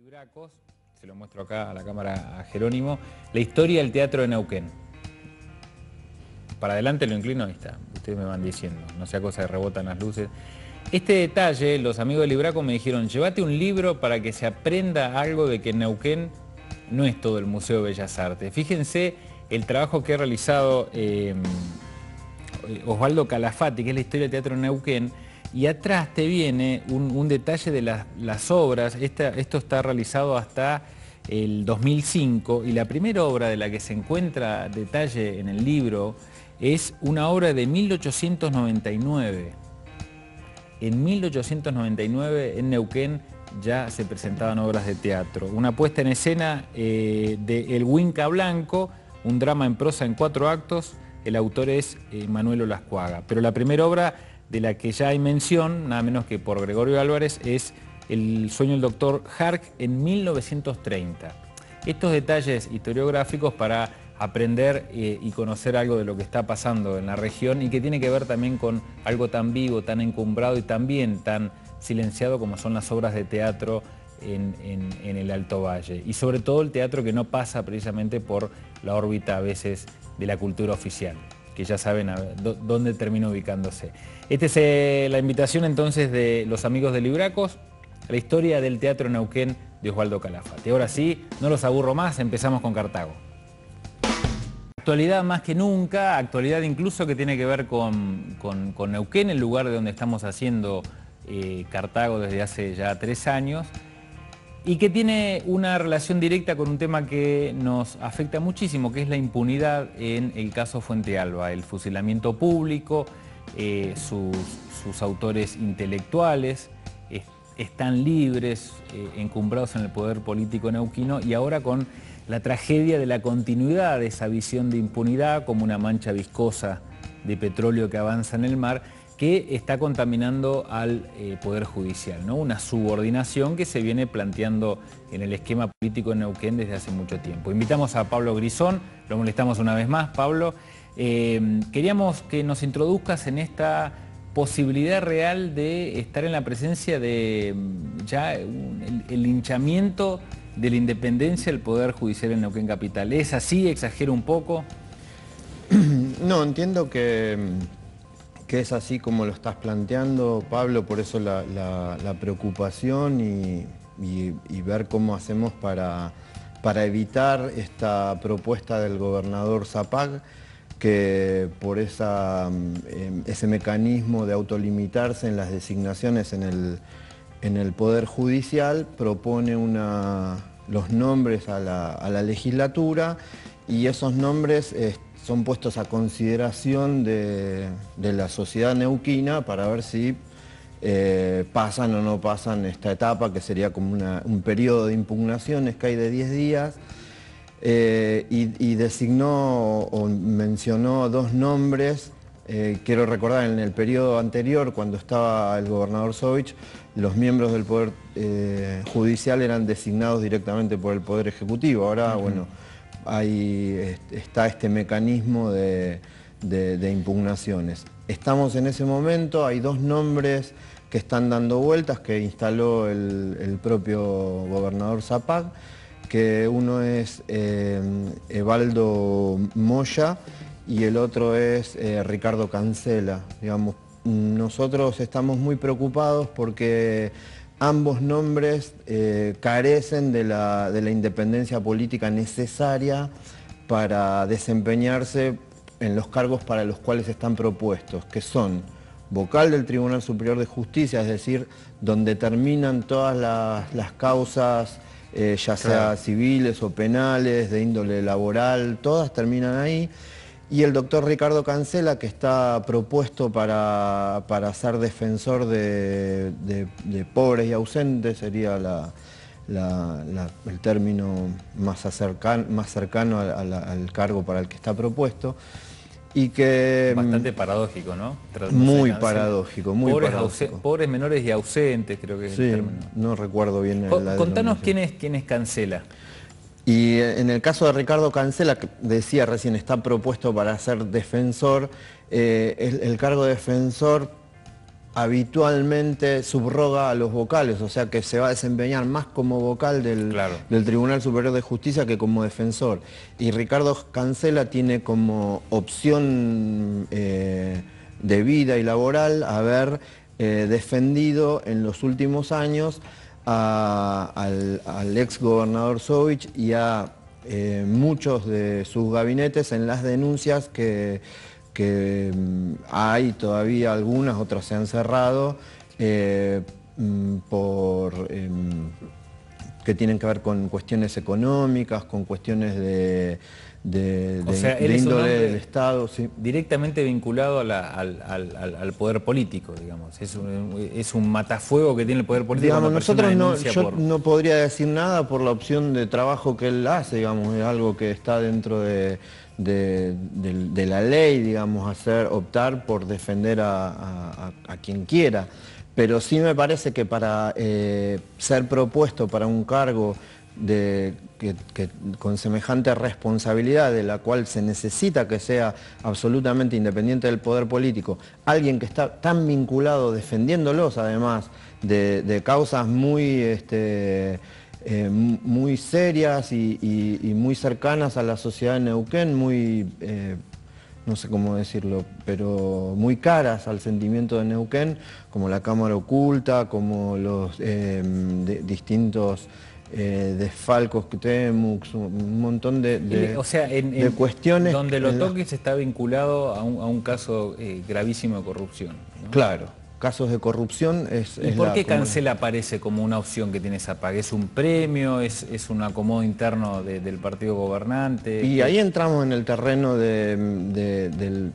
Libracos, se lo muestro acá a la cámara a Jerónimo, la historia del teatro de Neuquén. Para adelante lo inclino, ahí está, ustedes me van diciendo, no sea cosa de rebotan las luces. Este detalle, los amigos de Libracos me dijeron, llévate un libro para que se aprenda algo de que Neuquén no es todo el Museo de Bellas Artes. Fíjense el trabajo que ha realizado Osvaldo Calafati, que es la historia del teatro de Neuquén, y atrás te viene un detalle de las obras. Esto está realizado hasta el 2005 y la primera obra de la que se encuentra detalle en el libro es una obra de 1899. En 1899 en Neuquén ya se presentaban obras de teatro. Una puesta en escena de El Huinca Blanco, un drama en prosa en 4 actos. El autor es Manuel Olascuaga. Pero la primera obra de la que ya hay mención, nada menos que por Gregorio Álvarez, es El sueño del doctor Hark en 1930. Estos detalles historiográficos para aprender y conocer algo de lo que está pasando en la región y que tiene que ver también con algo tan vivo, tan encumbrado y también tan silenciado como son las obras de teatro en el Alto Valle. Y sobre todo el teatro que no pasa precisamente por la órbita a veces de la cultura oficial, que ya saben dónde termina ubicándose. Esta es la invitación entonces de los amigos de Libracos, a la historia del teatro Neuquén de Osvaldo Calafati. Ahora sí, no los aburro más, empezamos con Cartago. Actualidad más que nunca, actualidad incluso que tiene que ver con Neuquén, el lugar de donde estamos haciendo Cartago desde hace ya 3 años, y que tiene una relación directa con un tema que nos afecta muchísimo, que es la impunidad en el caso Fuente Alba, el fusilamiento público, sus autores intelectuales están libres, encumbrados en el poder político neuquino, y ahora con la tragedia de la continuidad de esa visión de impunidad como una mancha viscosa de petróleo que avanza en el mar, que está contaminando al Poder Judicial, ¿no? Una subordinación que se viene planteando en el esquema político en Neuquén desde hace mucho tiempo. Invitamos a Pablo Grisón, lo molestamos una vez más. Pablo, queríamos que nos introduzcas en esta posibilidad real de estar en la presencia de ya el linchamiento de la independencia del Poder Judicial en Neuquén Capital. ¿Es así? ¿Exagero un poco? No, entiendo que es así como lo estás planteando, Pablo, por eso la preocupación y ver cómo hacemos para evitar esta propuesta del gobernador Zapag, que por ese mecanismo de autolimitarse en las designaciones en el Poder Judicial propone los nombres a la legislatura, y esos nombres son puestos a consideración de la sociedad neuquina para ver si pasan o no pasan esta etapa, que sería como un periodo de impugnaciones que hay de 10 días, y designó o mencionó 2 nombres. Quiero recordar, en el periodo anterior, cuando estaba el gobernador Sovich, los miembros del Poder Judicial eran designados directamente por el Poder Ejecutivo. Ahora, bueno, está este mecanismo de impugnaciones. Estamos en ese momento, hay 2 nombres que están dando vueltas, que instaló el propio gobernador Zapag, que uno es Evaldo Moya y el otro es Ricardo Cancela. Digamos, nosotros estamos muy preocupados porque ambos nombres carecen de la independencia política necesaria para desempeñarse en los cargos para los cuales están propuestos, que son vocal del Tribunal Superior de Justicia, es decir, donde terminan todas las causas, ya sea civiles o penales, de índole laboral, todas terminan ahí. Y el doctor Ricardo Cancela, que está propuesto para ser defensor de pobres y ausentes, sería el término más cercano al cargo para el que está propuesto. Y que bastante paradójico, ¿no? Muy paradójico, muy paradójico. Pobres, menores y ausentes, creo que es el término. No recuerdo bien la Contanos quién es Cancela. Y en el caso de Ricardo Cancela, que decía recién, está propuesto para ser defensor. El cargo de defensor habitualmente subroga a los vocales, o sea que se va a desempeñar más como vocal del Tribunal Superior de Justicia que como defensor. Y Ricardo Cancela tiene como opción de vida y laboral haber defendido en los últimos años al ex gobernador Sovich y a muchos de sus gabinetes en las denuncias que hay todavía algunas, otras se han cerrado, que tienen que ver con cuestiones económicas, con cuestiones de índole del Estado. Sí. Directamente vinculado al poder político, digamos. Es un matafuego que tiene el poder político. Digamos, nosotros yo no podría decir nada por la opción de trabajo que él hace, digamos, es algo que está dentro de la ley, digamos, optar por defender a quien quiera. Pero sí me parece que para ser propuesto para un cargo con semejante responsabilidad, de la cual se necesita que sea absolutamente independiente del poder político, alguien que está tan vinculado, defendiéndolos además, de causas muy serias y muy cercanas a la sociedad de Neuquén, muy, no sé cómo decirlo, pero muy caras al sentimiento de Neuquén, como la Cámara Oculta, como los distintos desfalcos que tenemos, un montón de cuestiones. Donde lo toques está vinculado a un caso gravísimo de corrupción, ¿no? Claro. Casos de corrupción ¿Y por qué Cancela aparece como una opción que tiene esa paga? ¿Es un premio? ¿Es un acomodo interno del partido gobernante? Y ahí entramos en el terreno de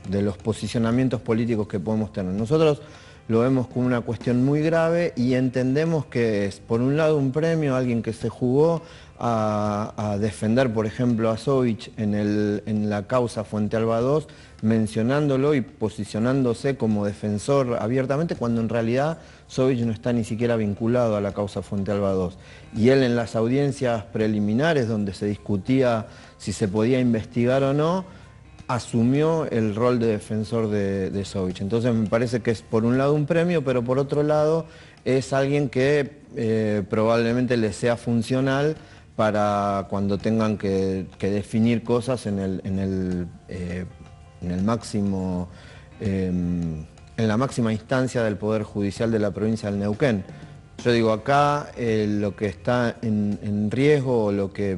los posicionamientos políticos que podemos tener. Nosotros lo vemos como una cuestión muy grave y entendemos que es, por un lado, un premio a alguien que se jugó a defender, por ejemplo, a Sovich en la causa Fuente Alba II, mencionándolo y posicionándose como defensor abiertamente, cuando en realidad Sovich no está ni siquiera vinculado a la causa Fuente Alba II. Y él, en las audiencias preliminares donde se discutía si se podía investigar o no, asumió el rol de defensor de Sovich. Entonces me parece que es por un lado un premio, pero por otro lado es alguien que probablemente le sea funcional para cuando tengan que definir cosas en la máxima instancia del Poder Judicial de la provincia del Neuquén. Yo digo, acá lo que está en riesgo, o lo que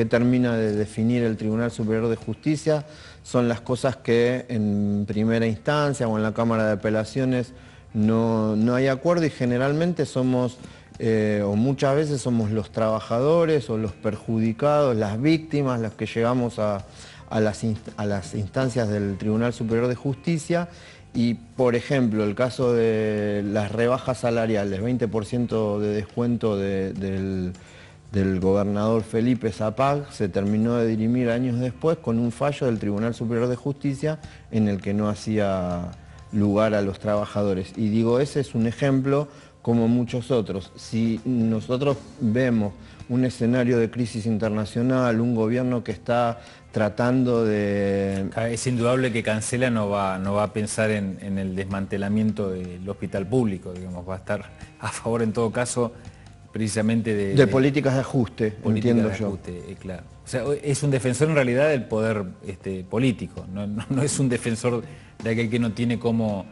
termina de definir el Tribunal Superior de Justicia, son las cosas que en primera instancia o en la Cámara de Apelaciones no hay acuerdo, y generalmente somos, o muchas veces somos los trabajadores o los perjudicados, las víctimas, las que llegamos a las instancias del Tribunal Superior de Justicia. Y, por ejemplo, el caso de las rebajas salariales, 20% de descuento del gobernador Felipe Zapag, se terminó de dirimir años después con un fallo del Tribunal Superior de Justicia en el que no hacía lugar a los trabajadores. Y digo, ese es un ejemplo como muchos otros. Si nosotros vemos un escenario de crisis internacional, un gobierno que está tratando de... Es indudable que Cancela no va a pensar en el desmantelamiento del hospital público, digamos, va a estar a favor en todo caso precisamente de políticas de ajuste, entiendo yo. Claro. O sea, es un defensor en realidad del poder político, no es un defensor de aquel que no tiene cómo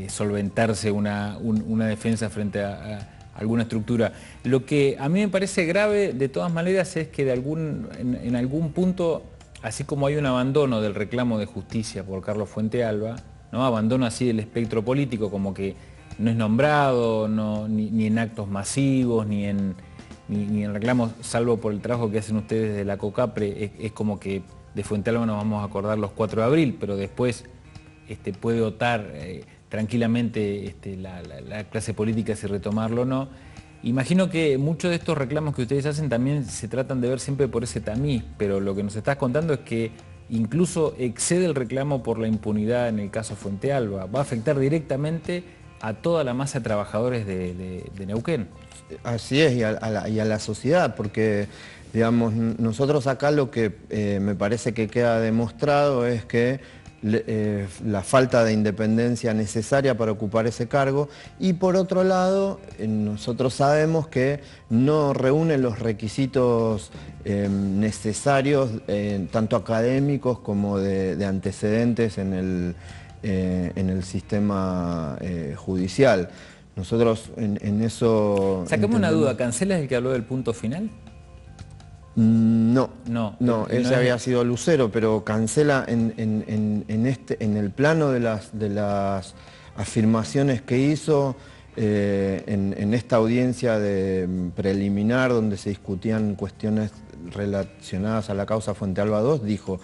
solventarse una defensa frente a alguna estructura. Lo que a mí me parece grave, de todas maneras, es que en algún punto, así como hay un abandono del reclamo de justicia por Carlos Fuente Alba, ¿no? Abandono así del espectro político, como que no es nombrado, ni en actos masivos, ni en reclamos, salvo por el trabajo que hacen ustedes de la COCAPRE, es como que de Fuente Alba nos vamos a acordar los 4 de abril, pero después puede votar tranquilamente la clase política si retomarlo o no. Imagino que muchos de estos reclamos que ustedes hacen también se tratan de ver siempre por ese tamiz, pero lo que nos estás contando es que incluso excede el reclamo por la impunidad en el caso Fuente Alba. Va a afectar directamente a toda la masa de trabajadores de Neuquén. Así es, y a la sociedad, porque digamos, nosotros acá lo que me parece que queda demostrado es que la falta de independencia necesaria para ocupar ese cargo, y por otro lado, nosotros sabemos que no reúne los requisitos necesarios, tanto académicos como de antecedentes en el sistema judicial. Nosotros en eso... Sacame una duda, ¿Cancela es el que habló del punto final? No, ese es... había sido Lucero, pero Cancela en el plano de las afirmaciones que hizo en esta audiencia preliminar donde se discutían cuestiones relacionadas a la causa Fuentealba 2, dijo: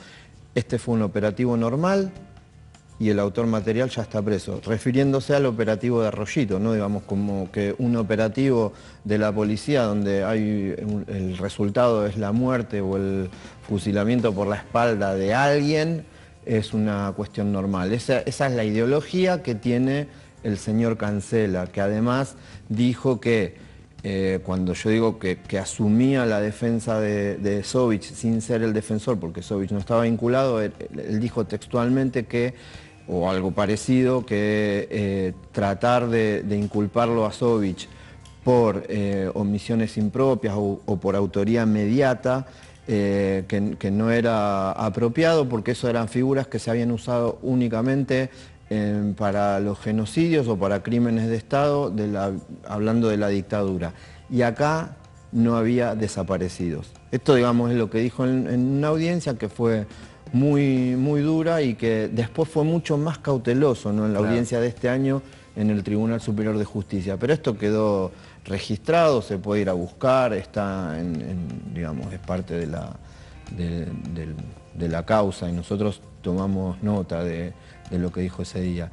este fue un operativo normal y el autor material ya está preso, refiriéndose al operativo de Arroyito, ¿no? Digamos, como que un operativo de la policía donde el resultado es la muerte o el fusilamiento por la espalda de alguien es una cuestión normal. Esa es la ideología que tiene el señor Cancela, que además dijo que cuando yo digo que asumía la defensa de Sovich sin ser el defensor, porque Sovich no estaba vinculado, él dijo textualmente que, o algo parecido, que tratar de inculparlo a Sovich por omisiones impropias o por autoría mediata, que no era apropiado, porque eso eran figuras que se habían usado únicamente para los genocidios o para crímenes de Estado, hablando de la dictadura. Y acá no había desaparecidos. Esto, digamos, es lo que dijo en una audiencia que fue muy dura y que después fue mucho más cauteloso, ¿no? En la audiencia de este año en el Tribunal Superior de Justicia. Pero esto quedó registrado, se puede ir a buscar, está digamos, es parte de la causa y nosotros tomamos nota de lo que dijo ese día.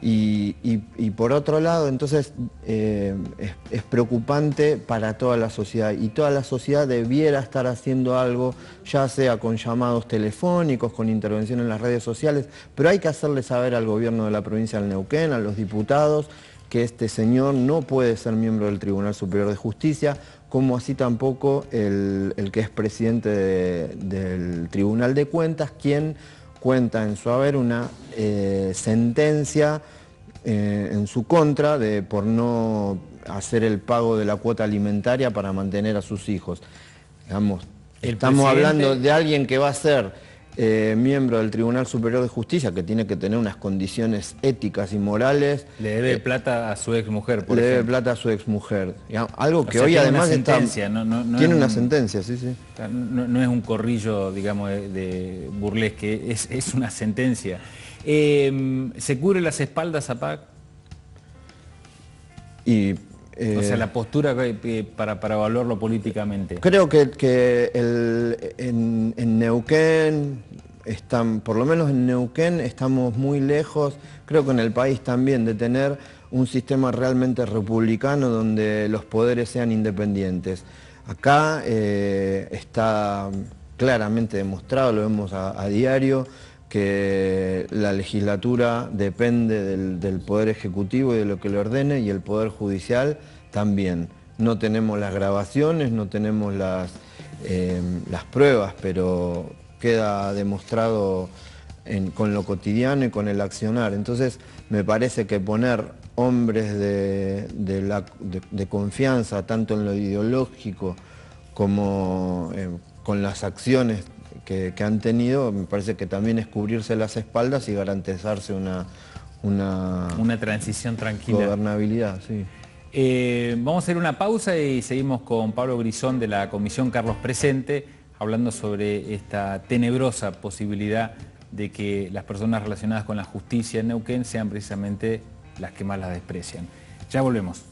Y por otro lado, entonces, es preocupante para toda la sociedad, y toda la sociedad debiera estar haciendo algo, ya sea con llamados telefónicos, con intervención en las redes sociales, pero hay que hacerle saber al gobierno de la provincia del Neuquén, a los diputados, que este señor no puede ser miembro del Tribunal Superior de Justicia, como así tampoco el que es presidente del Tribunal de Cuentas, quien cuenta en su haber una sentencia en su contra por no hacer el pago de la cuota alimentaria para mantener a sus hijos. Digamos, estamos hablando de alguien que va a ser miembro del Tribunal Superior de Justicia, que tiene que tener unas condiciones éticas y morales. Le debe plata a su exmujer, por ejemplo. Le debe plata a su exmujer. Algo que hoy además tiene una sentencia, sí. No es un corrillo, digamos, de burlesque, es una sentencia. ¿Se cubre las espaldas a Pac? O sea, la postura para evaluarlo políticamente. Creo que en Neuquén, por lo menos en Neuquén, estamos muy lejos, creo que en el país también, de tener un sistema realmente republicano donde los poderes sean independientes. Acá está claramente demostrado, lo vemos a diario, que la legislatura depende del Poder Ejecutivo y de lo que le ordene, y el Poder Judicial también. No tenemos las grabaciones, no tenemos las pruebas, pero queda demostrado con lo cotidiano y con el accionar. Entonces, me parece que poner hombres de confianza, tanto en lo ideológico como con las acciones que han tenido, me parece que también es cubrirse las espaldas y garantizarse una transición tranquila. Gobernabilidad, sí. Vamos a hacer una pausa y seguimos con Pablo Grisón de la Comisión Carlos Presente, hablando sobre esta tenebrosa posibilidad de que las personas relacionadas con la justicia en Neuquén sean precisamente las que más las desprecian. Ya volvemos.